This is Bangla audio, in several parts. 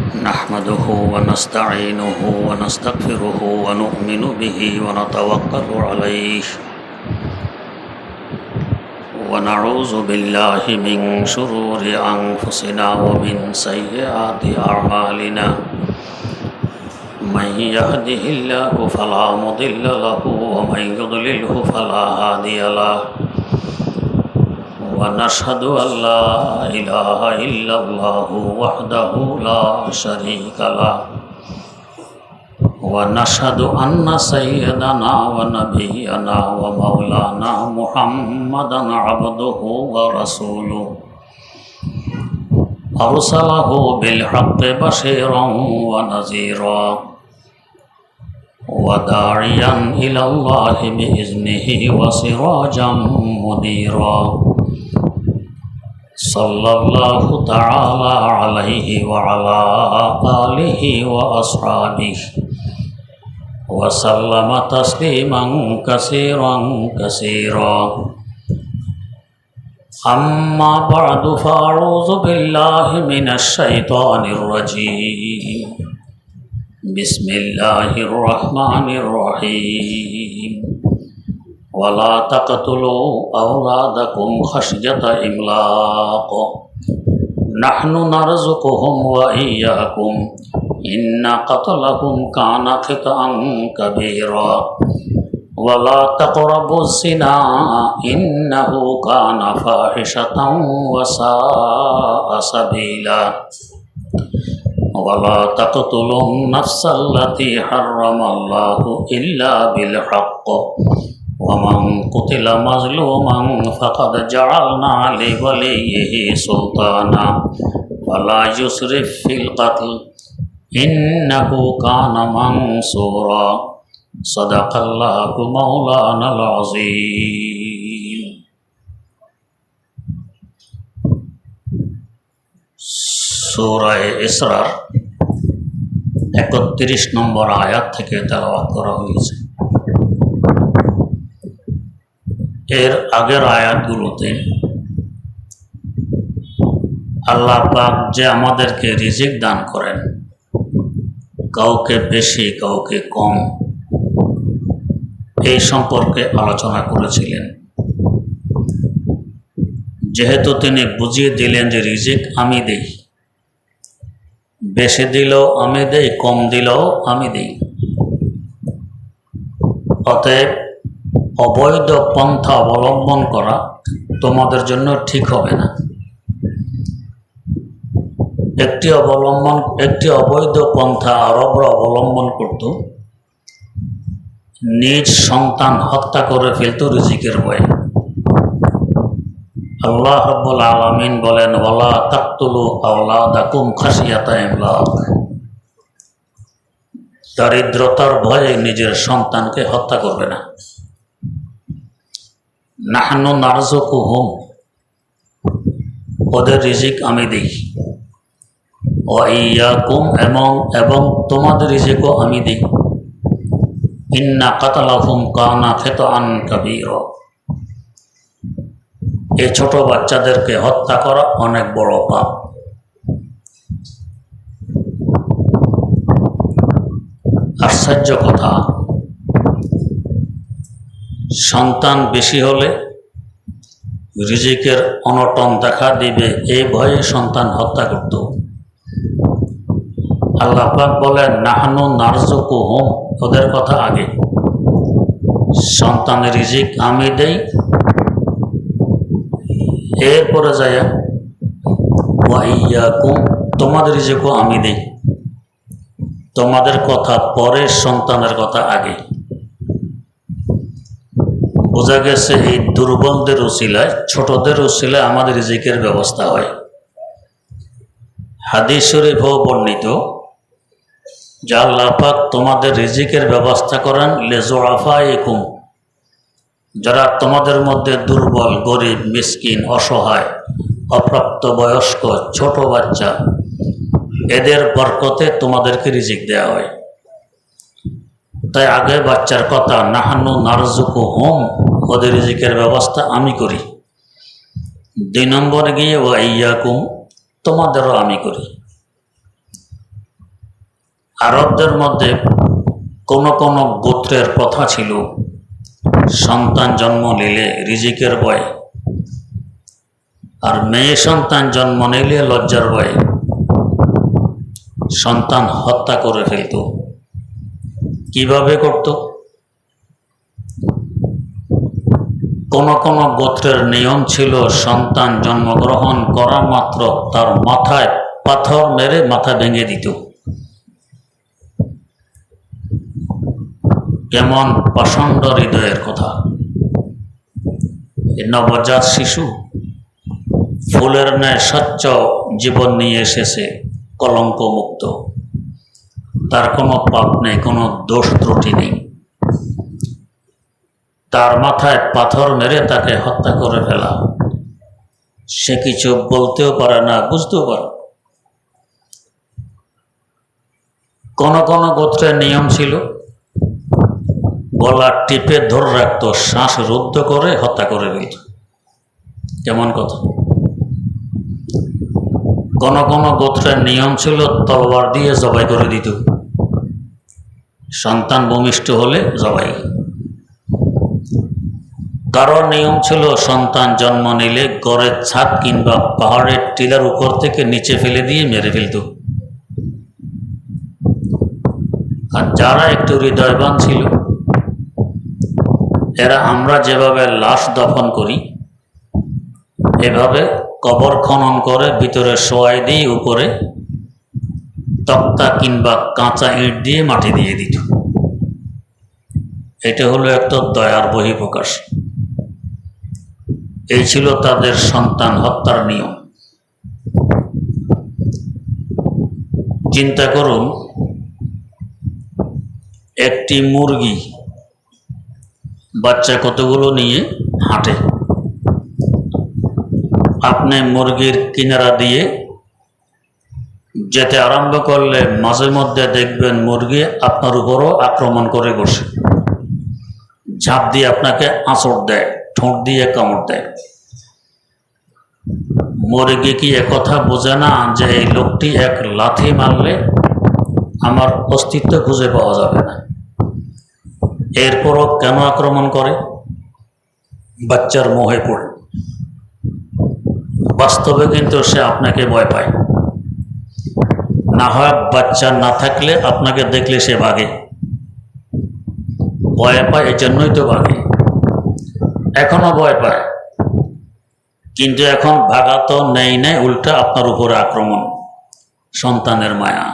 نحمده ونستعينه ونستغفره ونؤمن به ونتوكل عليه ونعوذ بالله من شرور أنفسنا ومن سيئات أعمالنا من يهده الله فلا مضل له ومن يضلله فلا هادي له ونشهد أن لا إله إلا الله وحده لا شريك له ونشهد أن سيدنا ونبينا ومولانا محمدا عبده ورسوله أرسله بالحق بشيرا ونذيرا وداعيا إلى الله بإذنه وسراجا منيرا صلى الله تعالى عليه وعلى آله وأصحابه وسلم تسليما كثيرا كثيرا أما بعد فأعوذ بالله من الشيطان الرجيم بسم الله الرحمن الرحيم ولا تقتلوا أولادكم خشية إملاق نحن نرزقهم وإياكم إن قتلهم كان خطأ كبيرا ولا تقربوا الزنا إنه كان فاحشة وساء سبيلا ولا تقتلوا النفس التي حرم الله إلا بالحق ومن قتل مظلوما فقد جعلنا لوليه سلطانا ولا يسرف في القتل إنه كان منصورا صدق الله مولانا العظيم সূরা ইসরা ৩১ নম্বর আয়াত থেকে তেলাওয়াত করা হয়েছে। এর আগের আয়াতগুলোতে আল্লাহ পাক যে আমাদেরকে রিজিক দান করেন, কাউকে বেশি কাউকে কম, এই সম্পর্কে আলোচনা করেছিলেন। যেহেতু তিনি বুঝিয়ে দিলেন যে রিজিক আমি দেই, বেশি দিলেও আমি দেই, কম দিলেও আমি দেই, অতএব অবৈধ পন্থা অবলম্বন করা তোমাদের জন্য ঠিক হবে না। একটি অবৈধ পন্থা আরবরা অবলম্বন করত, নিজ সন্তান হত্যা করে ফেলত রিজিকের ভয়ে। আল্লাহ রাব্বুল আলামিন বলেন, ওয়ালা তাকতুলু আওলাদাকুম খাশিয়াতা ইমলাক, দারিদ্রতার ভয়ে নিজের সন্তানকে হত্যা করবে না। নাহনু নারযুকুহুম, ওদের রিজিক আমি দিই, ওয়া ইয়্যাকুম, এবং তোমাদের রিজিকও আমি দিই। ইন্না কাতালাহুম কানা খিতআন কাবীরা, এই ছোট বাচ্চাদেরকে হত্যা করা অনেক বড় পাপ। আশ্চর্য কথা, সন্তান বেশি হলে রিজিকের অনটন দেখা দিবে, এই ভয়ে সন্তান হত্যা করত। আল্লাহ পাক বলেন, নাহনু নারযুকুহুম, ওদের কথা আগে, সন্তানের রিজিক আমি দেই, এরপরে যায় ওয়া ইয়্যাকুম, তোমাদের রিজিকও আমি দেই। তোমাদের কথা পরে, সন্তানের কথা আগে। বোঝা গেছে এই দুর্বলদের উসিলায়, ছোটদের উসিলায় আমাদের রিজিকের ব্যবস্থা হয়। হাদিস শরীফেও বর্ণিত যে আল্লাহ পাক তোমাদের রিজিকের ব্যবস্থা করেন লিযুআফাইকুম, যারা তোমাদের মধ্যে দুর্বল, গরিব, মিসকিন, অসহায়, অপ্রাপ্তবয়স্ক, ছোট বাচ্চা, এদের বরকতে তোমাদেরকে রিজিক দেওয়া হয়। তাই আগে বাচ্চার কথা, নাহনু নারযুকুহুম, ওদের রিজিকের ব্যবস্থা আমি করি। 2 নম্বরে গিয়ে ওয়া ইয়্যাকুম, তোমাদেরও আমি করি। আরবদের মধ্যে কোন কোন গোত্রের প্রথা ছিল, সন্তান জন্ম নিলে রিজিকের ভয়, আর মেয়ে সন্তান জন্ম নিলে লজ্জার ভয় সন্তান হত্যা করে ফেলত। কিভাবে করত? কোন কোন গোত্রের নিয়ম ছিল, সন্তান জন্মগ্রহণ করা মাত্র তার মাথায় পাথর মেরে মাথা ভেঙে দিত। কেমন প্রচণ্ড হৃদয়ের কথা! নবজাত শিশু ফুলের ন্যায় স্বচ্ছ জীবন নিয়ে এসেছে, কলঙ্ক মুক্ত, তার কোনো পাপ নেই, কোনো দোষ ত্রুটি নেই। তার মাথায় পাথর মেরে তাকে হত্যা করে ফেলা, সে কিছু বলতেও পারে না, বুঝতেও পারে। কোন কোন গোত্রের নিয়ম ছিল, গলা টিপে ধরে রাখত, শ্বাস রুদ্ধ করে হত্যা করে ফেলত। কেমন কথা! কোন কোন গোত্রের নিয়ম ছিল, তলোয়ার দিয়ে জবাই করে দিত, সন্তান ভূমিষ্ঠ হলে জবাই। কারো নিয়ম ছিল, সন্তান জন্ম নিলে ঘরের ছাদ কিংবা পাহাড়ের টিলার উপর থেকে নিচে ফেলে দিয়ে মেরে ফেলত। আর যারা একটু হৃদয়বান ছিল, এরা আমরা যেভাবে লাশ দফন করি এভাবে কবর খনন করে ভিতরে শোয়াই দিয়ে উপরে তক্তা কিংবা কাঁচা ইট দিয়ে মাটি দিয়ে দিত। এটা হলো একটা দয়ার বহিঃপ্রকাশ। এই ছিল তাদের সন্তান হত্যার নিয়ম। চিন্তা করুন, একটি মুরগি বাচ্চা কতগুলো নিয়ে হাঁটে। আপনি মুরগির কিনারা দিয়ে যেতে আরম্ভ করলে মাঝে মধ্যে দেখবেন মুরগি আপনার উপরও আক্রমণ করে বসে, ঝাঁপ দিয়ে আপনাকে আঁচড় দেয়, ঠোঁট দিয়ে কামড় দেয়। মুরগি কি একথা বোঝে না যে এই লোকটি এক লাথি মারলে আমার অস্তিত্ব খুঁজে পাওয়া যাবে না? এরপরও কেন আক্রমণ করে? বাচ্চার মোহে পড়ে। বাস্তবে কিন্তু সে আপনাকে ভয় পায়। না হয় বাচ্চা না থাকলে আপনাকে দেখলে সে ভাগে, ভয় পায়, এই জন্যই তো ভাগে। এখনো ভয় পায়, কিন্তু এখন ভাগা তো নেই, উল্টা আপনার উপরে আক্রমণ, সন্তানের মায়া।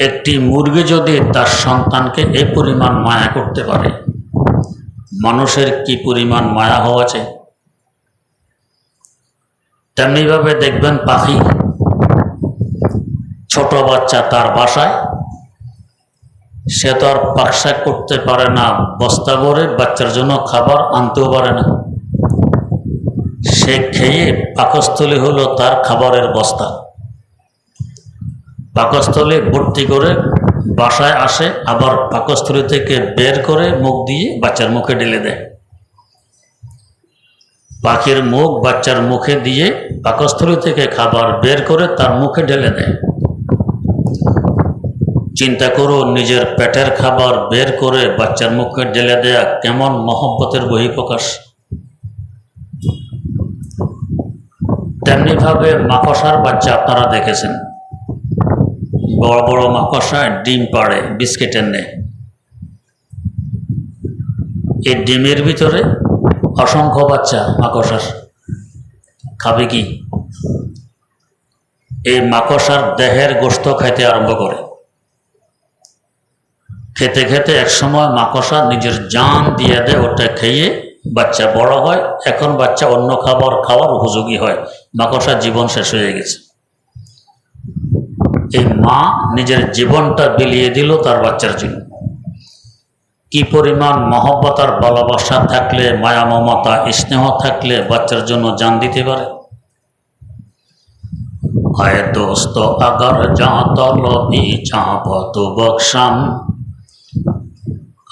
একটি মুরগি যদি তার সন্তানকে এই পরিমাণ মায়া করতে পারে, মানুষের কি পরিমাণ মায়া হওয়া চাই? তেমনিভাবে দেখবেন পাখি, ছোট বাচ্চা তার বাসায়, সে তো আর পাকশাক করতে পারে না, বস্তা ভরে বাচ্চার জন্য খাবার আনতেও পারে না। সে খেয়ে পাকস্থলী হলো তার খাবারের বস্তা, পাকস্থলী ভর্তি করে বাসায় আসে, আবার পাকস্থলী থেকে বের করে মুখ দিয়ে বাচ্চার মুখে ঢেলে দেয়। পাখির মুখ বাচ্চার মুখে দিয়ে পাকস্থলী থেকে খাবার বের করে তার মুখে ঢেলে দেয়। চিন্তা করো, নিজের পেটের খাবার বের করে বাচ্চার মুখে ঢেলে দেয়া কেমন মহব্বতের বহিঃপ্রকাশ। তেমনিভাবে মাকড়সার বাচ্চা আপনারা দেখেছেন, বড় বড় মাকড়সা ডিম পাড়ে বিস্কিটের নেয়। এই ডিমের ভিতরে অসংখ্য বাচ্চা মাকড়সার, খাবে কি? এই মাকড়সার দেহের গোশত খাইতে আরম্ভ করে। খেতে খেতে একসময় মাকড়সা নিজের জান দিয়ে দেয়, ওটা খেয়ে বাচ্চা বড় হয়। এখন বাচ্চা অন্য খাবার খাওয়ার উপযোগী হয়, মাকড়সার জীবন শেষ হয়ে গেছে। এই মা নিজের জীবনটা বিলিয়ে দিল তার বাচ্চার জন্য। কি পরিমাণ মহব্বত আর ভালোবাসা থাকলে, মায়া মমতা স্নেহ থাকলে বাচ্চার জন্য জান দিতে পারে। আয় দোস্ত আগার যা তলবি চাপ তো বকশাম,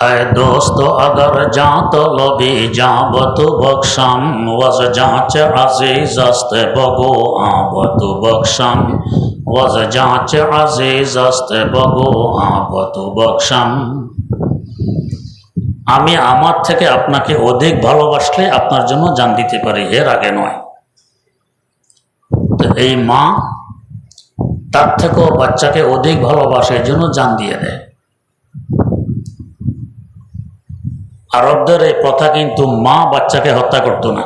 ऐ दोस्तों अगर जां तो लबी जां बतु बख्शम वज जांच अजीज अस्ते बगो बतु बख्शम वज जांच अजीज अस्ते बगो बतु बख्शम। আমি আমার থেকে আপনাকে অধিক ভালোবাসলে আপনার জন্য জান দিতে পারি, এর আগে নয়। তো এই মা তার থেকেও বাচ্চাকে অধিক ভালোবাসে, এর জন্য জান দিয়ে দেয়। আরবদের এই প্রথা, কিন্তু মা বাচ্চাকে হত্যা করতো না,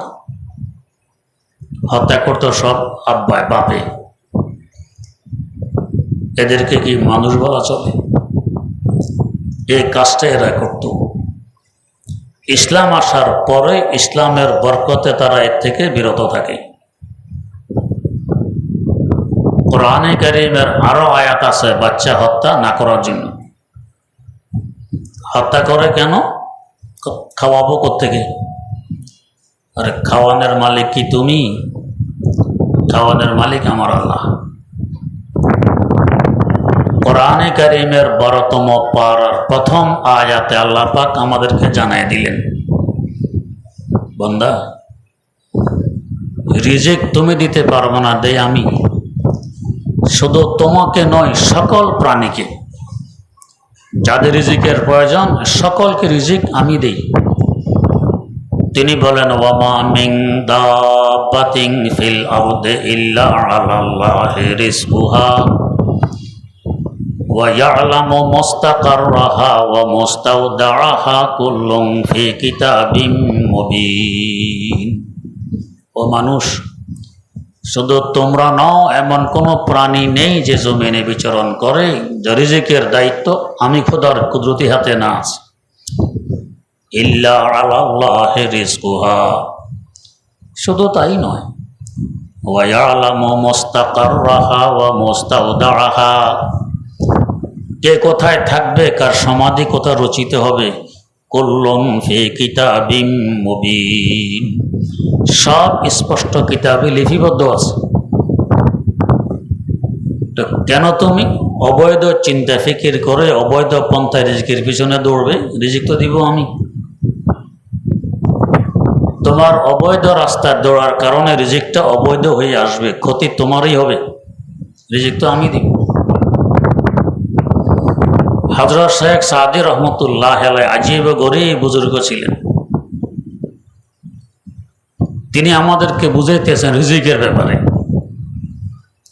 হত্যা করতো সব আব্বায় বাপে। এদেরকে কি মানুষ বলা চলে? এই কাজটা এরা করত। ইসলাম আসার পরে ইসলামের বরকতে তারা এর থেকে বিরত থাকে। কোরআনে কারীমের আরো আয়াত আছে বাচ্চা হত্যা না করার জন্য। হত্যা করে কেন? খাওয়াবো কোত্থেকে? আরে খাওয়ানোর মালিক কি তুমি? খাওয়ানোর মালিক আমার আল্লাহ। কোরআনে কারীমের 12তম পারার প্রথম আয়াতে আল্লাহ পাক আমাদেরকে জানাই দিলেন, বান্দা রিজিক তুমি দিতে পারবো না, দেই আমি। শুধু তোমাকে নয়, সকল প্রাণীকে যাদের রিজিকের প্রয়োজন সকলকে রিজিক আমি দেই। তিনি বলেন, ওয়ামা মিন দাব্বাতিন ফিল আরদি ইল্লা আলাল্লাহি রিজকুহা ওয়া ইয়ালামু মুস্তাকাররাহা ওয়া মুস্তাওদাআহা কুল্লুন ফি কিতাবিম মুবিন। ও মানুষ, শুধু তোমরা নও, এমন কোনো প্রাণী নেই যে জমিনে বিচরণ করে যে রিজিকের দায়িত্ব আমি খোদার কুদরতি হাতে না আছে। ইল্লা আলাল্লাহি রিজকুহা, শুধু তাই নয়, ওয়া ইয়ালামু মুস্তাকাররাহা ওয়া মুস্তাওদাআহা, কে কোথায় থাকবে, কার সমাধি কোথায় রচিত হবে, কুল্লুন ফি কিতাবিম মুবিন, সব স্পষ্ট কিতাবে লিপিবদ্ধ আছে। তো কেন তুমি অবৈধ চিন্তা ফিকির করে অবৈধ পন্থায় রিজিকের পিছনে দৌড়বে? রিজিক তো দিব আমি। তোমার অবৈধ রাস্তায় দৌড়ার কারণে রিজিকটা অবৈধ হয়ে আসবে, ক্ষতি তোমারই হবে, রিজিক তো আমি দিব। হযরত শেখ সাদি রহমতুল্লাহ আলাইহি আজীব গরীব বুজুর্গ ছিলেন। তিনি আমাদেরকে বুঝাইতেছেন রিজিকের ব্যাপারে।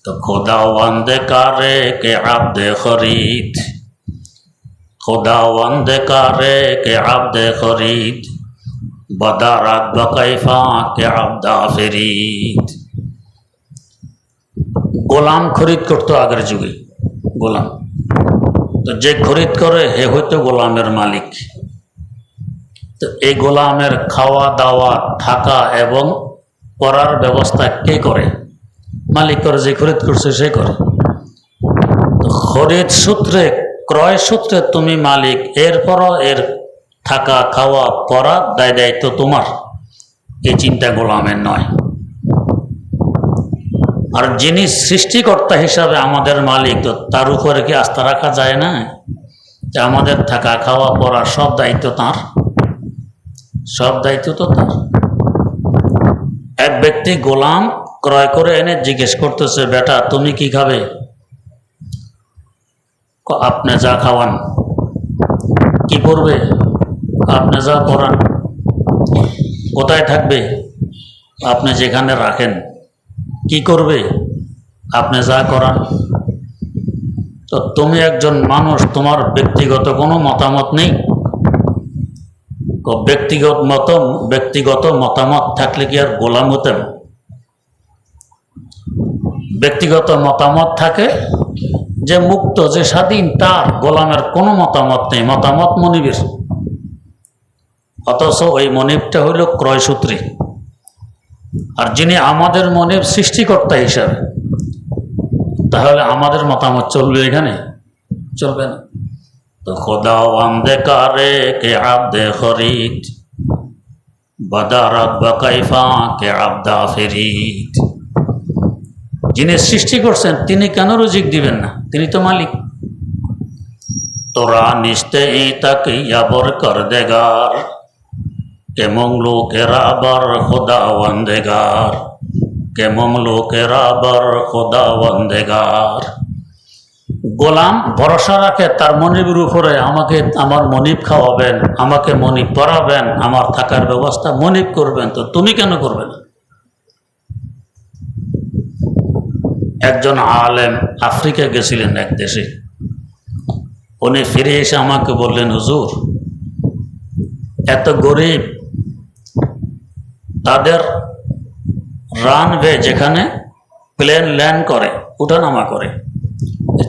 তো খোদাওয়ান্দে কারে কে আবদে খরিদ, খোদাওয়ান্দে কারে কে আবদে খরিদ, বদারাত বকাইফা কে আবদা ফেরিদ। গোলাম খরিদ করতো আগের যুগে, গোলাম। তো যে খরিদ করে হে হয়তো গোলামের মালিক। তো এই গোলামের খাওয়া দাওয়া থাকা এবং পড়ার ব্যবস্থা কে করে? মালিক করে, যে খরিদ করছে সে করে। তো খরিদ সূত্রে, ক্রয় সূত্রে তুমি মালিক, এরপরও এর থাকা খাওয়া পড়া দায় দায়িত্ব তোমার, এই চিন্তা গোলামের নয়। আর যিনি সৃষ্টিকর্তা হিসাবে আমাদের মালিক, তো তার উপরে কি আস্থা রাখা যায় না যে আমাদের থাকা খাওয়া পড়া সব দায়িত্ব তার? সব দায়িত্ব তো তার। এক ব্যক্তি গোলাম ক্রয় করে এনে জিজ্ঞেস করতেছে, বেটা তুমি কি খাবে? আপনি যা খাওয়ান। কি করবে? আপনি যা করান। কোথায় থাকবে? আপনি যেখানে রাখেন। কি করবে? আপনি যা করান। তো তুমি একজন মানুষ, তোমার ব্যক্তিগত কোনো মতামত নেই? ব্যক্তিগত মতামত থাকলে কি আর গোলাম হতেন? ব্যক্তিগত মতামত থাকে যে মুক্ত, যে স্বাধীন, তার গোলামের কোনো মতামত নেই, মতামত মনিবের। অথচ ওই মনিবটা হইল ক্রয়সূত্রী। আর যিনি আমাদের মনিব সৃষ্টিকর্তা হিসাবে, তাহলে আমাদের মতামত চলবে এখানে? চলবে না। তো খোদাওয়ান্দে কারে কে আবদে খরিদ, বদারাত বকাইফা কে আবদা ফেরিদ। যিনি সৃষ্টি করছেন তিনি কেন রিজিক দিবেন না? তিনি তো মালিক। তোরা নিশ্চয়ই তাকে আবার কর দেগার কেমন লোকেরা আবার খোদা বন্দেগার কেমন লোকেরা আবার খোদা বন্দেগার। গোলাম ভরসা রাখে তার মনিবের উপরে, আমাকে আমার মনিব খাওয়াবেন, আমাকে মনিব পড়াবেন, আমার থাকার ব্যবস্থা মনিব করবেন, তো তুমি কেন করবে না? একজন আলেম আফ্রিকা গেছিলেন এক দেশে, উনি ফিরে এসে আমাকে বললেন, হুজুর এত গরিব, তাদের রানওয়ে যেখানে প্লেন ল্যান্ড করে উঠানামা করে,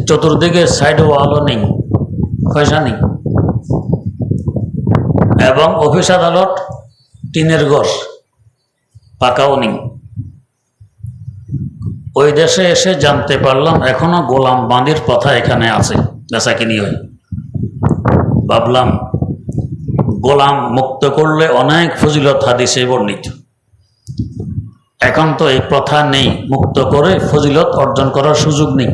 চতুর্দিকে সাইড ওয়ালও নেই, পয়সা নেই, এবং অফিস আদালত টিনের ঘর, পাকাও নেই। ওই দেশে এসে জানতে পারলাম এখনো গোলাম বান্দির প্রথা এখানে আছে, বেচাকিনি হয়। ভাবলাম গোলাম মুক্ত করলে অনেক ফজিলত হাদিসে বর্ণিত, এখন তো এই প্রথা নেই, মুক্ত করে ফজিলত অর্জন করার সুযোগ নেই।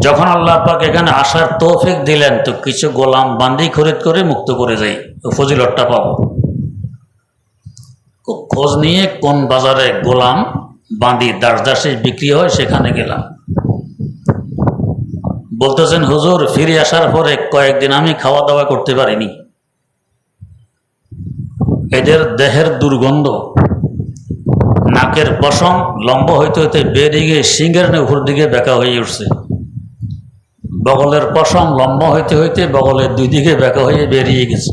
যখন আল্লাহ পাক এখানে আসার তৌফিক দিলেন, তো কিছু গোলাম বান্দি খরিদ করে মুক্ত করে যাই, ফজিলতটা পাবো। খোঁজ নিয়ে কোন বাজারে গোলাম বান্দি দাস দাসে বিক্রি হয় সেখানে গেলাম। বলতেছেন, হুজুর ফিরে আসার পরে কয়েকদিন আমি খাওয়া দাওয়া করতে পারিনি, এদের দেহের দুর্গন্ধ, নাকের পশম লম্বা হইতে হইতে বেরিয়ে গিয়ে সিংহের উপর দিকে বেঁকা হয়ে উঠছে, বগলের পশম লম্বা হইতে হইতে বগলের দুই দিকে বেঁকা হয়ে বেরিয়ে গেছে,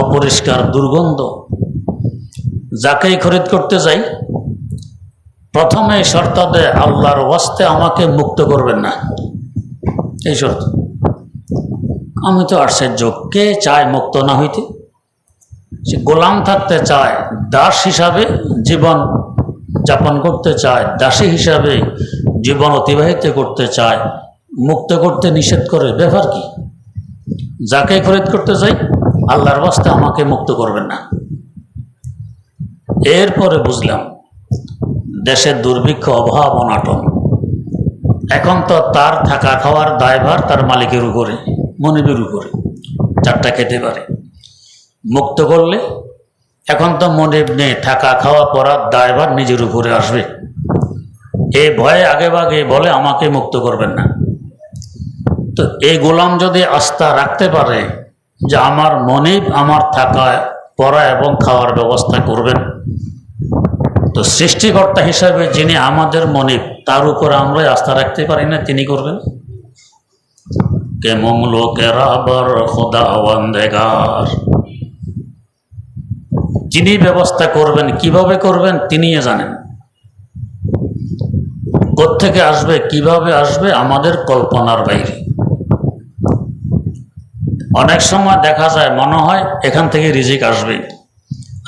অপরিষ্কার দুর্গন্ধ। যাকেই খরিদ করতে যাই প্রথমে শর্ত দেয়, আল্লাহর ওয়াস্তে আমাকে মুক্ত করবেন না, এই শর্ত। আমি তো আশ্চর্য, কে চায় মুক্ত না হইতে? সে গোলাম থাকতে চায়, দাস হিসাবে জীবন যাপন করতে চায়, দাসী হিসাবে জীবন অতিবাহিত করতে চায়, মুক্ত করতে নিষেধ করে, ব্যাপার কি? যাকে খরিদ করতে যাই আল্লাহর ওয়াস্তে আমাকে মুক্ত করবেন না। এরপরে বুঝলাম দেশের দুর্ভিক্ষ, অভাব, অনাটন, এখন তো তার থাকা খাওয়ার দায়ভার তার মালিকের উপরে, মনিবের উপরে, চারটা খেতে পারে। মুক্ত করলে এখন তো মনিব নেই, থাকা খাওয়া পড়ার দায়ভার নিজের উপরে আসবে, এই ভয়ে আগে ভাগে বলে আমাকে মুক্ত করবেন না। তো এই গোলাম যদি আস্থা রাখতে পারে যে আমার মনিব আমার থাকা পড়া এবং খাওয়ার ব্যবস্থা করবেন, তো সৃষ্টিকর্তা হিসাবে যিনি আমাদের মনিব তার উপর আমরা আস্থা রাখতে পারি না, তিনি করবেন। কেমন লোকেরা আবার খোদা বন্দেগার, যিনি ব্যবস্থা করবেন, কিভাবে করবেন তিনিই জানেন। কোত্থেকে আসবে, কিভাবে আসবে, আমাদের কল্পনার বাইরে। অনেক সময় দেখা যায় মনে হয় এখান থেকে রিজিক আসবে,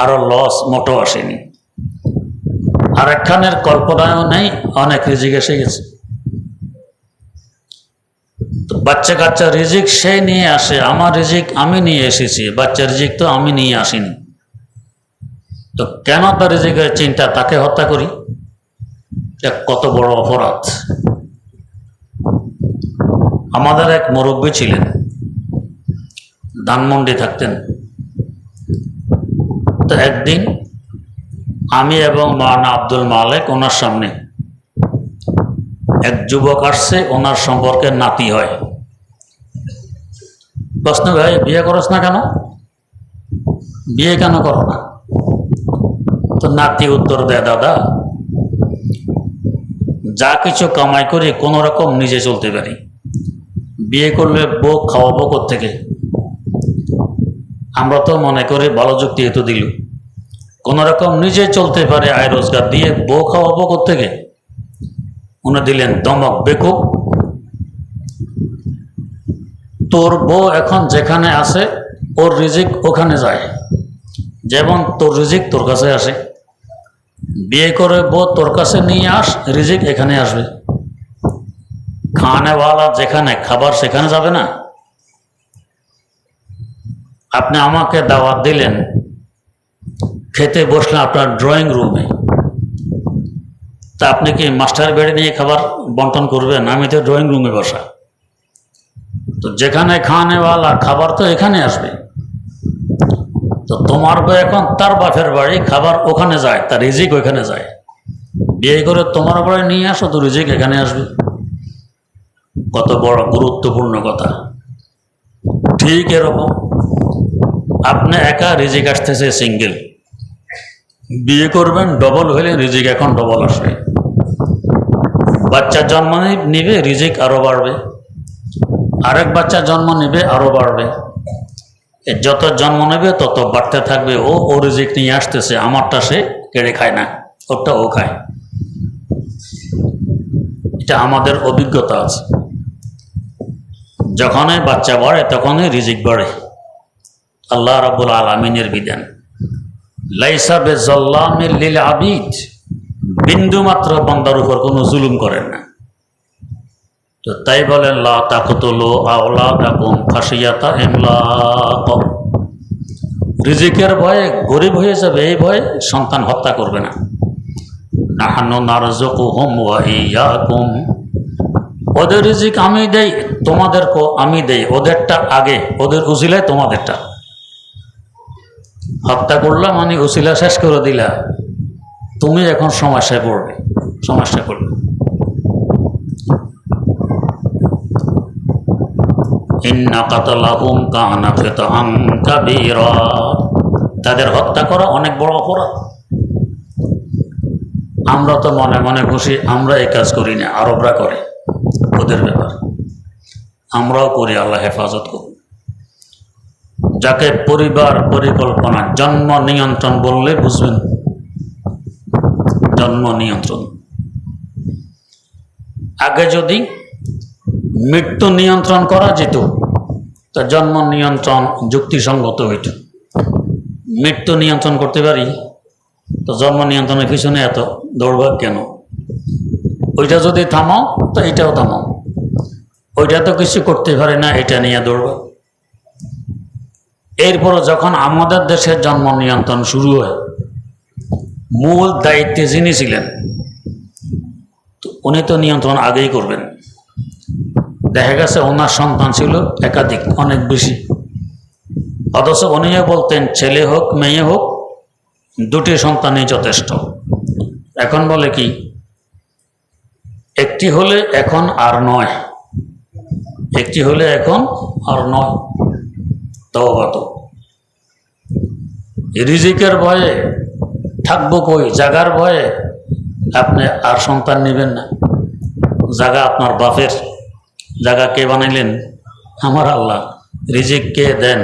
আরো লস মোটো আসেনি, আর একখানের কল্পনাও নেই, অনেক রিজিক এসে গেছে। তো বাচ্চা কাচ্চা রিজিক সে নিয়ে আসে, আমার রিজিক আমি নিয়ে এসেছি, বাচ্চার রিজিক তো আমি নিয়ে আসিনি। তো কেন তার রিজিকের চিন্তা, তাকে হত্যা করি? কত বড় অপরাধ। আমাদের এক মুরব্বী ছিলেন, ধানমন্ডি থাকতেন। তো একদিন আমি এবং মাওলানা আব্দুল মালেক ওনার সামনে, এক যুবক আসছে, ওনার সম্পর্কে নাতি হয়। প্রশ্ন, ভাই বিয়ে করস না কেন? বিয়ে কেন করো না? তো নাতি উত্তর দেয়, দাদা যা কিছু কামাই করি কোনো রকম নিজে চলতে পারি, বিয়ে করলে বউ খাওয়াবো কোত্থেকে? আমরা তো মনে করি ভালো যুক্তি এত দিল, কোন রকম নিজে চলতে পারে, আয় রোজগার দিয়ে বউ খাওয়াবো কোত্থেকে? উনি দিলেন দমক, বেকুব, তোর বউ এখন যেখানে আছে ওর রিজিক ওখানে যায়, যেমন তোর রিজিক তোর কাছে আসে। বিয়ে করে বউ তোর কাছে নিয়ে আস, রিজিক এখানে আসবে। খানেওয়ালা যেখানে, খাবার সেখানে যাবে না? আপনি আমাকে দাওয়াত দিলেন, খেতে বসলেন আপনার ড্রয়িং রুমে, তা আপনি কি মাস্টার বেডে নিয়ে খাবার বন্টন করবেন? আমি তো ড্রয়িং রুমে বসা। তো যেখানে খানেওয়ালা খাবার তো এখানে আসবে। তো তোমার বউ এখন তার বাপের বাড়ি, খাবার ওখানে যায়, তার রিজিক ওইখানে যায়। বিয়ে করে তোমার বাড়ি নিয়ে আসো, তো রিজিক এখানে আসবে। কত বড় গুরুত্বপূর্ণ কথা। ঠিক এরকম আপনি একা, রিজিক আসতেছে সিঙ্গেল, বিয়ে করবেন ডবল হলে রিজিক এখন ডবল আসবে। বাচ্চা জন্ম নিবে, রিজিক আরো বাড়বে। আরেক বাচ্চা জন্ম নেবে, আরো বাড়বে। যত জন্ম নেবে তত বাড়তে থাকবে। ও রিজিক নিয়ে আসতেছে, আমারটা সে কেড়ে খায় না, ওরটা ও খায়। এটা আমাদের অভিজ্ঞতা আছে। যখনই বাচ্চা বাড়ে তখনই রিজিক বাড়ে। আল্লাহ রাব্বুল আলামিনের বিধান, লাইসা বিযাল্লামিল লিল আবিদ, বিন্দু মাত্র বান্দার উপর কোনো জুলুম করেন না। তো তাই বলেন লা তাকতুলু আওলাদাকুম খাশিয়াতা ইমলাক, রিজিকের ভয়ে গরিব হয়ে যাবে এই ভয়ে সন্তান হত্যা করবে না। নাহনু নারযুকুহুম ওয়া ইয়্যাকুম, ওদের রিজিক আমি দেই, তোমাদেরকেও আমি দেই, ওদেরটা আগে, ওদের উসিলায় তোমাদেরটা। হত্যা করলাম মানে উসিলা শেষ করে দিলা, তুমি এখন সমস্যায় পড়বে, সমস্যা করবে। ইন্না কাতালাহুম কানা খিতআন কাবীরা, তাদের হত্যা করা অনেক বড় অপরাধ। আমরা তো মনে মনে খুশি, আমরা এই কাজ করি না, আরবরা করে, ওদের ব্যাপার। আমরাও করি, আল্লাহ হেফাজত করুন। যাকে পরিবার পরিকল্পনা, জন্ম নিয়ন্ত্রণ বললে বুঝবেন, জন্ম নিয়ন্ত্রণ। আগে যদি মৃত্যু নিয়ন্ত্রণ করা যেত তা জন্ম নিয়ন্ত্রণ যুক্তিসঙ্গত হইত। মৃত্যু নিয়ন্ত্রণ করতে পারি, তো জন্ম নিয়ন্ত্রণের পিছনে এত দৌড়ভাগ কেন? ওইটা যদি থামাও তো এটাও থামাও, ওইটা তো কিছু করতে পারে না, এটা নিয়ে দৌড়ভাগ। এরপরও যখন আমাদের দেশের জন্ম নিয়ন্ত্রণ শুরু হয়, মূল দায়িত্বে যিনি ছিলেন উনি তো নিয়ন্ত্রণ আগেই করবেন। দেখা গেছে ওনার সন্তান ছিল একাধিক, অনেক বেশি, অথচ উনিও বলতেন ছেলে হোক মেয়ে হোক দুটি সন্তানই যথেষ্ট। এখন বলে কি, একটি হলে এখন আর নয়, একটি হলে এখন আর নয়। তওবা তো রিজিকের ভয়ে থাকবো কই, জাগার ভয়ে আপনি আর সন্তান নেবেন না। জাগা আপনার বাপের, জাগা কে বানাইলেন? আমার আল্লাহ। রিজিক কে দেন?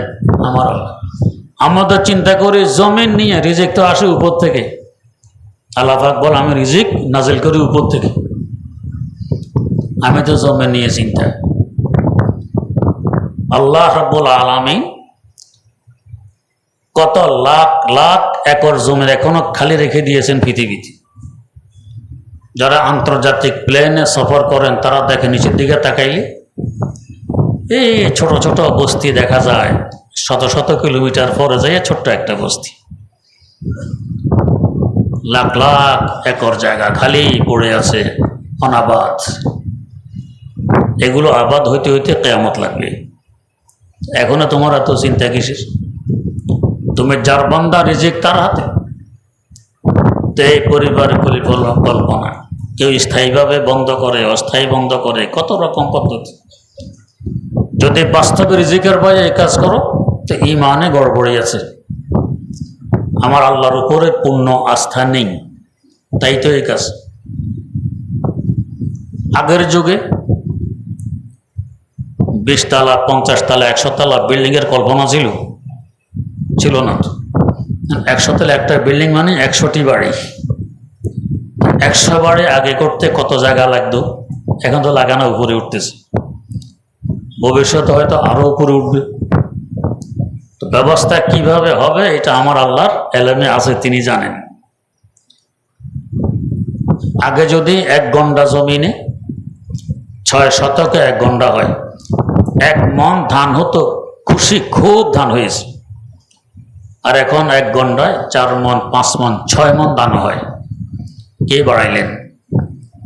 আমার আল্লাহ। আমরা তো চিন্তা করি জমিন নিয়ে, রিজিক তো আসে উপর থেকে। আল্লাহ পাক বল আমি রিজিক নাজিল করি উপর থেকে, আমি তো জমিন নিয়ে চিন্তা। আল্লাহ রাব্বুল আলামিন কত লাখ লাখ একর জমির এখনো খালি রেখে দিয়েছেন পৃথিবীতে। যারা আন্তর্জাতিক প্লেনে সফর করেন তারা দেখে নিচের দিকে তাকাইলে এই ছোট ছোট বস্তি দেখা যায়, শত শত কিলোমিটার পরে যায় ছোট্ট একটা বস্তি। লাখ লাখ একর জায়গা খালি পড়ে আছে, অনাবাদ। এগুলো আবাদ হইতে হইতে কিয়ামত লাগবে। এখনো তোমার এত চিন্তা কিসের? তুমি যার বান্দা, রিজিক তার হাতে। তো এই পরিবারের পরিকল্পনা কেউ স্থায়ীভাবে বন্ধ করে, অস্থায়ী বন্ধ করে, কত রকম পদ্ধতি। যদি বাস্তবে রিজিকের ভয়ে এই কাজ করো তো ইমানে গড়বড়ি আছে, আমার আল্লাহর উপরে পূর্ণ আস্থা নেই, তাই তো এই কাজ। আগের যুগে 20 তলা 50 তলা 100 তলা বিল্ডিংয়ের কল্পনা ছিল? ছিল না তো। 100 তলা একটা বিল্ডিং মানে 100টি বাড়ি। 100 বাড়ি আগে করতে কত জায়গা লাগতো, এখন তো লাগানো উপরে উঠতেছে, ভবিষ্যতে হয়তো আরো উপরে উঠবে। তো ব্যবস্থা কিভাবে হবে এটা আমার আল্লাহর এলেমে আছে, তিনি জানেন। আগে যদি 1 গন্ডা জমিনে 6 শতকে 1 গন্ডা হয়, 1 মন ধান হতো, খুশি খুব ধান হয়েছে। আর এখন 1 গন্ডায় 4 মন 5 মন 6 মন ধান হয়। কে বাড়াইলেন?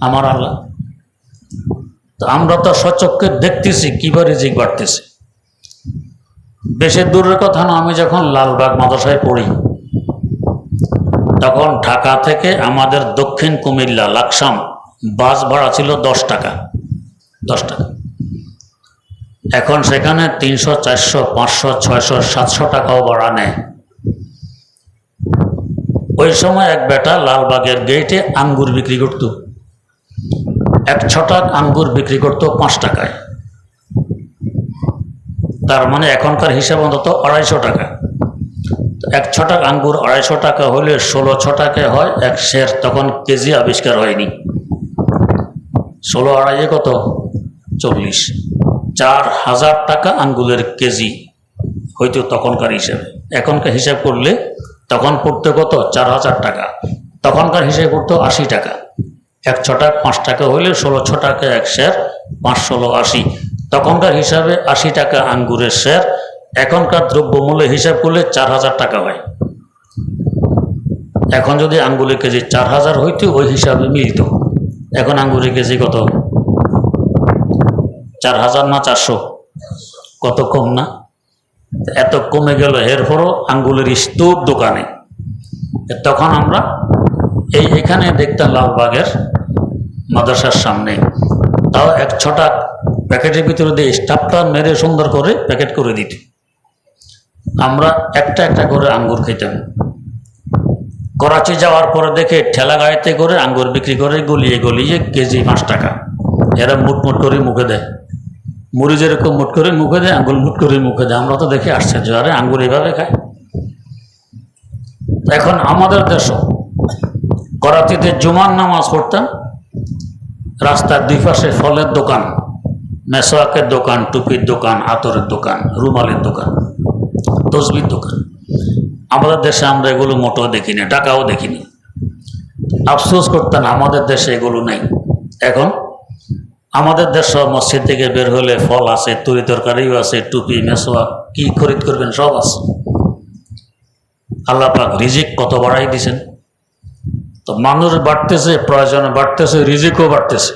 আমার আল্লাহ। তো আমরা তো সচক্ষে দেখতেছি কিভাবে রিজিক বাড়তেছে। বেশি দূরের কথা না, আমি যখন লালবাগ মাদ্রাসায় পড়ি তখন ঢাকা থেকে আমাদের দক্ষিণ কুমিল্লা লাকসাম বাস ভাড়া ছিল 10 টাকা। 10 টাকা। এখন সেখানে 300, 400, 500, 600, 700 টাকাও ভাড়া নেয়। ওই সময় এক বেটা লালবাগের গেটে আঙ্গুর বিক্রি করত, 1 ছটাক আঙ্গুর বিক্রি করত 5 টাকায়। তার মানে এখনকার হিসাব অন্তত 250 টাকা। 1 ছটাক আঙ্গুর 250 টাকা হলে 16 ছটাকে হয় 1 সের। তখন কেজি আবিষ্কার হয়নি। 16 আড়াইয়ে কত? 40। 4000 টাকা আঙ্গুরের কেজি হয়তো তখনকার হিসাবে। এখনকার হিসাব করলে তখন পড়তে কত? 4000 টাকা। তখনকার হিসাবে পড়তো 80 টাকা। 1 ছটাক 5 টাকা হলে 16 ছটাকে 1 সের, 5 16 80। তখনকার হিসাবে 80 টাকা আঙ্গুরের সের। এখনকার দ্রব্যমূল্য হিসাব করলে 4000 টাকা হয়। এখন যদি আঙ্গুরের কেজি 4000 হইতো ওই হিসাবে মিলত। এখন আঙ্গুরের কেজি কত? 4000 না 400? কত কম না? এত কমে গেল। এরপরও আঙ্গুলের স্তূপ দোকানে। তখন আমরা এখানে দেখতাম লালবাগের মাদ্রাসার সামনে, তাও 1 ছটাক প্যাকেটের ভিতরে দিয়ে স্টাফটা মেরে সুন্দর করে প্যাকেট করে দিত। আমরা একটা একটা করে আঙ্গুর খেতাম। করাচি যাওয়ার পরে দেখে ঠেলা গাড়িতে করে আঙ্গুর বিক্রি করে গলিয়ে গলিয়ে কেজি 5 টাকা। এরা মুটমুট করে মুখে দেয়। মুড়ি যেরকম মুট করে মুখে দেয়, আঙ্গুর মুট করে মুখে দেয়। আমরা তো দেখে আশ্চর্য, আরে আঙ্গুর এইভাবে খায়। এখন আমাদের দেশও করাচিতে জুমার নামাজ পড়তাম, রাস্তার 2 পাশে ফলের দোকান, মেসোয়াকের দোকান, টুপির দোকান, আতরের দোকান, রুমালের দোকান, তসবির দোকান। আমাদের দেশে আমরা এগুলো মোটেও দেখিনি, টাকাও দেখিনি। আফসোস করতেন আমাদের দেশে এগুলো নেই। এখন আমাদের দেশ মসজিদ থেকে বের হলে ফল আছে, তরি তরকারিও আছে, টুপি মেসোয়াক, কি খরিদ করবেন সব আছে। আল্লাহ পাক রিজিক কত বাড়াই দিয়েছেন। তো মানুষ বাড়তেছে, প্রয়োজন বাড়তেছে, রিজিকও বাড়তেছে।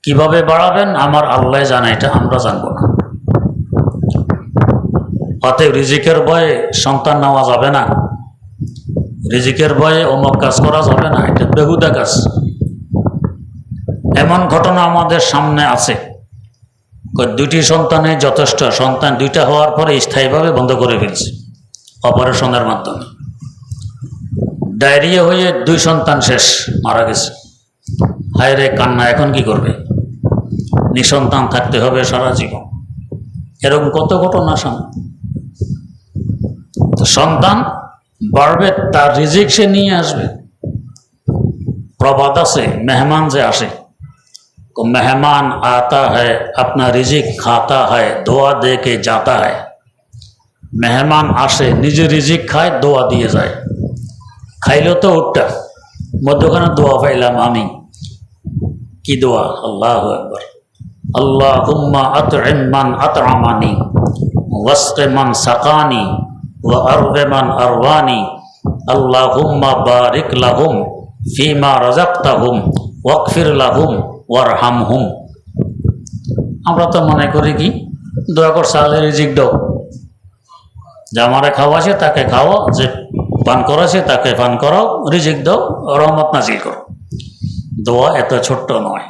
কিভাবে বাড়াবেন আমার আল্লাহ জানে, এটা আমরা জানবো না। অতএব রিজিকের ভয়ে সন্তান নেওয়া যাবে না, রিজিকের ভয়ে অমুক কাজ করা যাবে না, এটা বেহুদা কাজ। এমন ঘটনা আমাদের সামনে আছে, 2টি সন্তানে যথেষ্ট। সন্তান 2টা হওয়ার পরে স্থায়ীভাবে বন্ধ করে ফেলছে অপারেশনের মাধ্যমে। ডায়রিয়া হয়ে 2 সন্তান শেষ, মারা গেছে। হায় রে কান্না, এখন কি করবে? নিঃসন্তান থাকতে হবে সারা জীবন। এরকম কত ঘটনা সামনে। তো সন্তান বাড়বে, তার রিজিক সে নিয়ে আসবে। প্রবাদ আছে, মেহমান যে আসে, মেহমান আতা হ্যায় আপনা রিজিক খাতা হয়, দোয়া দে কে যাতা হয়। মেহমান আসে, নিজে রিজিক খায়, দোয়া দিয়ে যায়। খাইল তো ওটা, মধ্যখানে দোয়া পাইলাম আমি। কি দোয়া? আল্লাহু আকবার। আল্লাহুম্মা আত'ইম মান আত'আমানি ওয়াসকি মান সাকানি ওয়া আরদি মান আরওয়ানি আল্লাহুম্মা বারিক লাহুম ফিমা রাযাকতাহুম ওয়াগফির লাহুম ওয়ারহামহুম। আমরা তো মনে করি কি, দোয়া করছে আল্লাহ রিজিক দাও, যে আমারে খাওয়াছে তাকে খাওয়া, যে পান করাছে তাকে পান করাও, রিজিক দাও, রহমত নাজিল করো। দোয়া এত ছোট্ট নয়।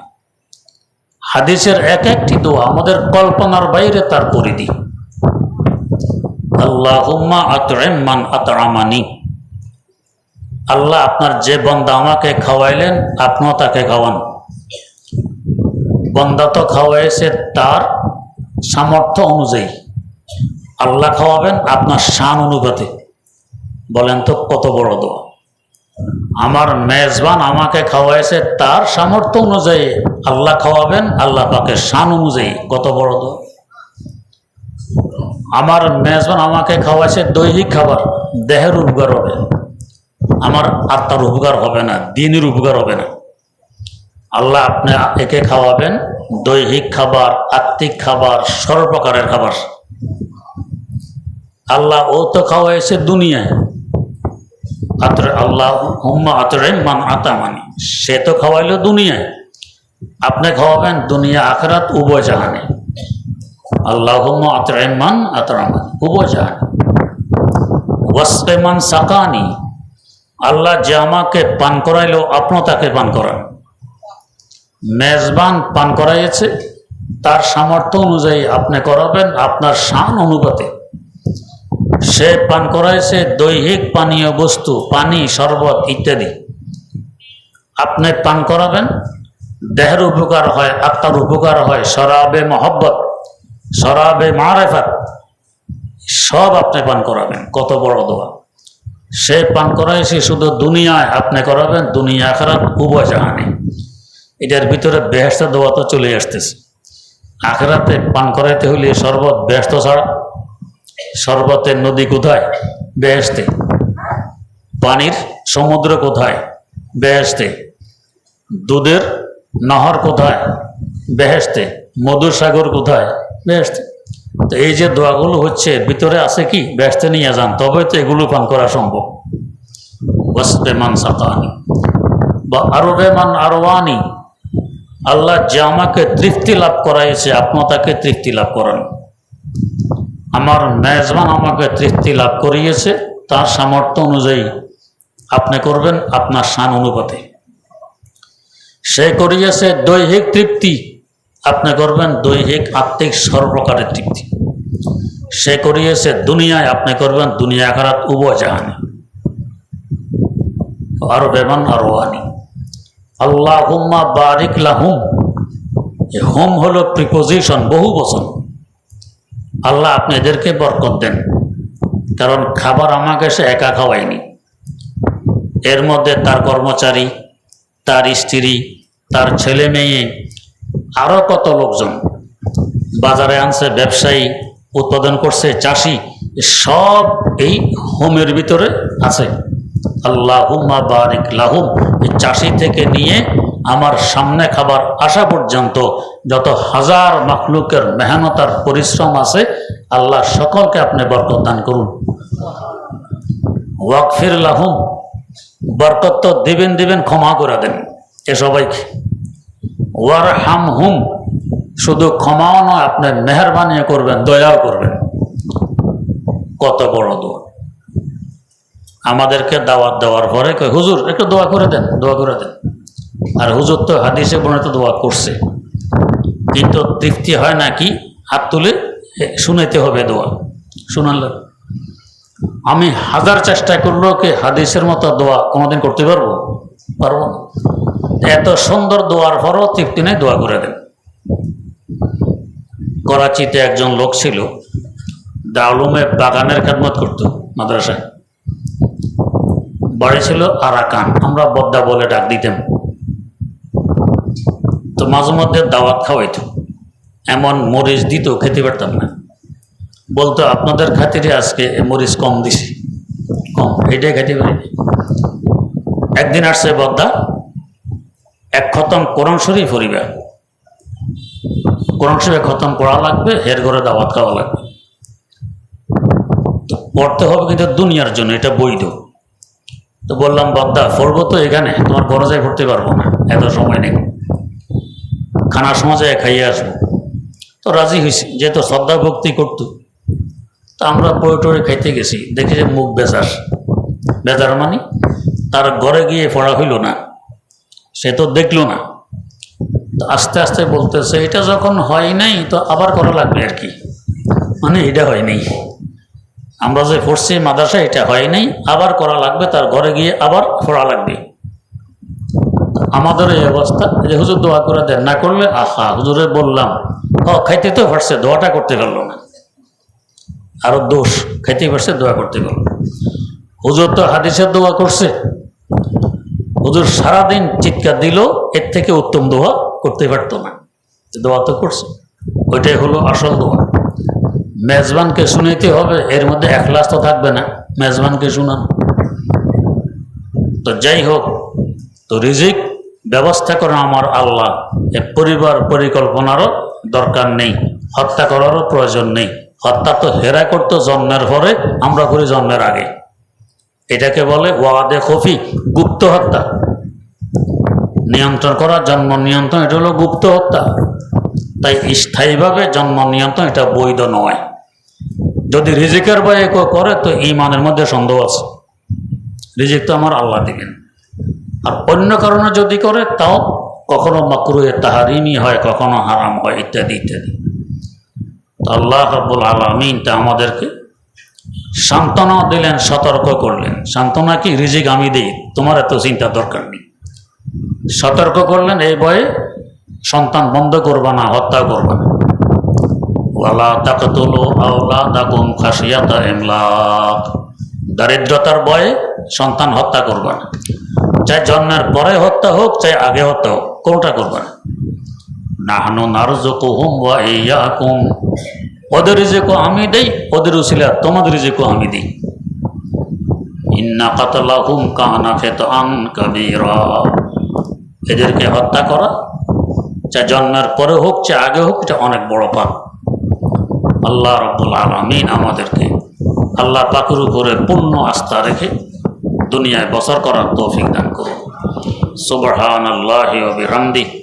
হাদিসের এক একটি দোয়া আমাদের কল্পনার বাইরে তার পরিধি। আল্লাহুম্মা আত'ইম মান আত'আমানি, আল্লাহ আপনার যে বান্দা আমাকে খাওয়াইলেন আপনিও তাকে খাওয়ান। বান্দা তো খাওয়াইছে তার সামর্থ্য অনুযায়ী, আল্লাহ খাওয়াবেন আপনার শান অনুপাতে। বলেন তো কত বড় দোয়া। আমার মেজবান আমাকে খাওয়াইছে তার সামর্থ্য অনুযায়ী, আল্লাহ খাওয়াবেন আল্লাহ পাকের শান অনুযায়ী, কত বড় দোয়া। আমার মেজবান আমাকে খাওয়াইছে দৈহিক খাবার, দেহের উপকার হবে, আমার আত্মার উপকার হবে না, দিনের উপকার হবে না। আল্লাহ আপনি একে খাওয়াবেন দৈহিক খাবার, আত্মিক খাবার, সর্বপ্রকারের খাবার। আল্লাহ ও তো খাওয়াইছে দুনিয়ায়, আল্লাহুম্মা আত'ইম মান আত'আমানি, সে তো খাওয়াইলো দুনিয়ায়। আপনি খাওয়াবেন দুনিয়া আখিরাত উভয় জাহানে। আল্লাহুম্মা আত'ইমান আত'আমান, উভয় জাহানে। ওয়াসকিমান সাকানি, আল্লাহ যে আমাকে পান করাইলো আপনিও তাকে পান করান। মেজবান পান করাইছে, তার সামর্থ্য অনুযায়ী আপনি করাবেন, আপনার শান অনুপাতে। সে পান করাইছে দৈহিক পানীয় বস্তু, পানি, শরবত ইত্যাদি, আপনি পান করাবেন। দেহের উপকার হয়, আত্মার উপকার হয়, শরাবে মহব্বত, শরাবে মারেফাত, সব আপনি পান করাবেন। কত বড় দোয়া! সে পান করাইছে শুধু দুনিয়ায়, আপনি করাবেন দুনিয়া আখিরাত উভয় জাহানে। এটার ভিতরে বেহেশতের দোয়া তো চলে আসতেছে। আখিরাতে পান করাইতে হইলে শরবত বেহেশত ছাড়া। শরবতের নদী কোথায়? বেহেশতে। পানির সমুদ্র কোথায়? বেহেশতে। দুধের নহর কোথায়? বেহেশতে। মধুর সাগর কোথায়? বেহেশতে। তো এই যে দোয়াগুলো হচ্ছে, ভিতরে আছে কি? বেহেশতে নিয়ে যান, তবে তো এগুলো পান করা সম্ভব। ওয়াসকিমান সাকানি বা আরবেমান আরওয়ানি, আল্লাহ যে আমাকে তৃপ্তি লাভ করাইছে আপনি তাকে তৃপ্তি লাভ করান। আমার মেজবান আমাকে তৃপ্তি লাভ করিয়েছে, তার সামর্থ্য অনুযায়ী আপনি করবেন, আপনার শান অনুপাতে। সে করিয়েছে দৈহিক তৃপ্তি, আপনি করবেন দৈহিক আত্মিক সর্বপ্রকারের তৃপ্তি। সে করিয়েছে দুনিয়ায়, আপনি করবেন দুনিয়া আখিরাত উভয় জাহানে। আরো বেমান আরো আনি। আল্লাহুম্মা বারিক লাহুম, হোম হলো প্রিপোজিশন, বহু বচন। আল্লাহ আপনি এদেরকে বরকত দেন, কারণ খাবার আমাকে সে একা খাওয়ায়নি। এর মধ্যে তার কর্মচারী, তার স্ত্রী, তার ছেলে মেয়ে, আরও কত লোকজন বাজারে আনছে, ব্যবসায়ী, উৎপাদন করছে, চাষি, সব এই হোমের ভিতরে আছে। আল্লাহুম্মা বারিক লাহুম, এই চাষি থেকে নিয়ে আমার সামনে খাবার আসা পর্যন্ত যত হাজার মাখলুকের মেহনত আর পরিশ্রম আছে, আল্লাহ সকলকে আপনি বরকত দান করুন। ওয়াগফির লাহুম, বরকত তো দিবেন দিবেন, ক্ষমা করে দেন এ সবাইকে। ওয়ারহামহুম, শুধু ক্ষমাও নয়, আপনি মেহরবানি করবেন, দয়াও করবেন। কত বড় দোয়া! আমাদেরকে দাওয়াত দেওয়ার পরে কই, হুজুর একটু দোয়া করে দেন, দোয়া করে দেন। আর হুজুর তো হাদিসে বর্ণিত দোয়া করছে, কিন্তু তৃপ্তি হয় নাকি? হাত তুলে শুনাইতে হবে দোয়া, শুনালেন। আমি হাজার চেষ্টা করলেও কি হাদিসের মতো দোয়া কোনোদিন করতে পারবো? পারবো না। এত সুন্দর দোয়ার পরও তৃপ্তি নেই, দোয়া করে দেন। করাচিতে একজন লোক ছিল, দারুলুমে বাগানের খেদমত করত মাদ্রাসায়। বাড়ি ছিল আরাকান, আমরা বদ্দা বলে ডাক দিতাম। তো মাঝে মধ্যে দাওয়াত খাওয়াইতো, এমন মরিচ দিত খেতে পারতাম না। বলতো আপনাদের খাতিরে আজকে মরিচ কম দিছি, কম, এইটাই খেতে পারি। একদিন আসছে বদ্দা, এক খতম কোরআন শরীফ পড়িবা, কোরআন শরীফ খতম করা লাগবে, এর ঘরে দাওয়াত খাওয়া লাগবে। তো পড়তে হবে কিন্তু দুনিয়ার জন্য, এটা বৈধ। তো বললাম বদ্দা পড়বো তো এখানে, তোমার ঘরে যাই পড়তে পারবো না, এত সময় নেই, খানার সময় যায় খাইয়ে আসবো। তো রাজি হয়েছি, যেহেতু শ্রদ্ধা ভক্তি করতো। তো আমরা পড়ে টড়ে খাইতে গেছি, দেখি যে মুখ বেজার। বেজার মানে তার ঘরে গিয়ে পড়া হইল না, সে তো দেখলো না। তো আস্তে আস্তে বলতেছে, এটা যখন হয় নাই তো আবার করা লাগবে আর কি, মানে এটা হয় নাই, আমরা যে পড়ছি মাদ্রাসা এটা হয় নাই, আবার করা লাগবে, তার ঘরে গিয়ে আবার পড়া লাগবে। আমাদের এই অবস্থা যে হুজুর দোয়া করে দেন, না করলে আহা হুজুরে বললাম, খাইতে তো পারছে, দোয়াটা করতে পারলো না। আরো দোষ, খাইতে পারছে, দোয়া করতে পারলো। হুজুর তো হাদিসের দোয়া করছে, হুজুর সারাদিন চিৎকার দিল, এর থেকে উত্তম দোয়া করতে পারতো না, দোয়া তো করছে। ওইটাই হলো আসল দোয়া। মেজবানকে শুনাইতে হবে, এর মধ্যে এখলাস তো থাকবে না, মেজবানকে শুনান। তো যাই হোক, তো রিজিক ব্যবস্থা করেন আমার আল্লাহ, এ পরিবার পরিকল্পনারও দরকার নেই, হত্যা করারও প্রয়োজন নেই। হত্যা তো হেরা করতো জন্মের পরে, আমরা করি জন্মের আগে। এটাকে বলে ওয়াদে খফি, গুপ্ত হত্যা। নিয়ন্ত্রণ করা, জন্ম নিয়ন্ত্রণ এটা হলো গুপ্ত হত্যা। তাই স্থায়ীভাবে জন্ম নিয়ন্ত্রণ এটা বৈধ নয়। যদি রিজিকের ভয়ে কেউ করে তো ঈমানের মধ্যে সন্দেহ আছে। রিজিক তো আমার আল্লাহ দিবেন। আর অন্য কারণে যদি করে তাও কখনো মাকরুহে তাহারিমি হয়, কখনো হারাম হয়, ইত্যাদি ইত্যাদি। আল্লাহ রাব্বুল আলামিন তা আমাদেরকে সান্ত্বনা দিলেন, সতর্ক করলেন। সান্ত্বনা কি? রিজিক আমি দিই, তোমার এত চিন্তা দরকার নেই। সতর্ক করলেন এই ভয়ে সন্তান বন্ধ করবা না, হত্যা করবা না। ওয়ালা তাকতুলু আওলাদাকুম খাশিয়াতা ইমলাক, দারিদ্রতার ভয়ে সন্তান হত্যা করবা না। চাই জন্মের পরে হত্যা হোক, চাই আগে হত্যা হোক, কোনটা করবা না। নাহনু নারযুকুহুম ওয়া ইয়্যাকুম, ওদের রিজিকও আমি দেই, ওদের উসিলা তোমাদের রিজিকও আমি দিই। ইন্না কাতলাহুম কানা খিতআন কাবীরা, এদেরকে হত্যা করা চাই জন্মের পরে হোক, চাই আগে হোক, এটা অনেক বড় পাপ। আল্লাহ রাব্বুল আলামিন আমাদেরকে আল্লাহ পাকের উপরে পূর্ণ আস্থা রেখে দুনিয়ায় বসর করার তৌফিক দান করুন। সুবহানাল্লাহি ওয়া বিহামদিহি,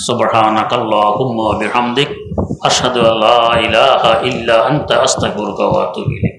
সুবহানাকাল্লাহুম্মা ওয়া বিহামদিক, আশহাদু আল্লা ইলাহা ইল্লা আনতা আস্তাগফিরুকা ওয়া আতুবু ইলাইক।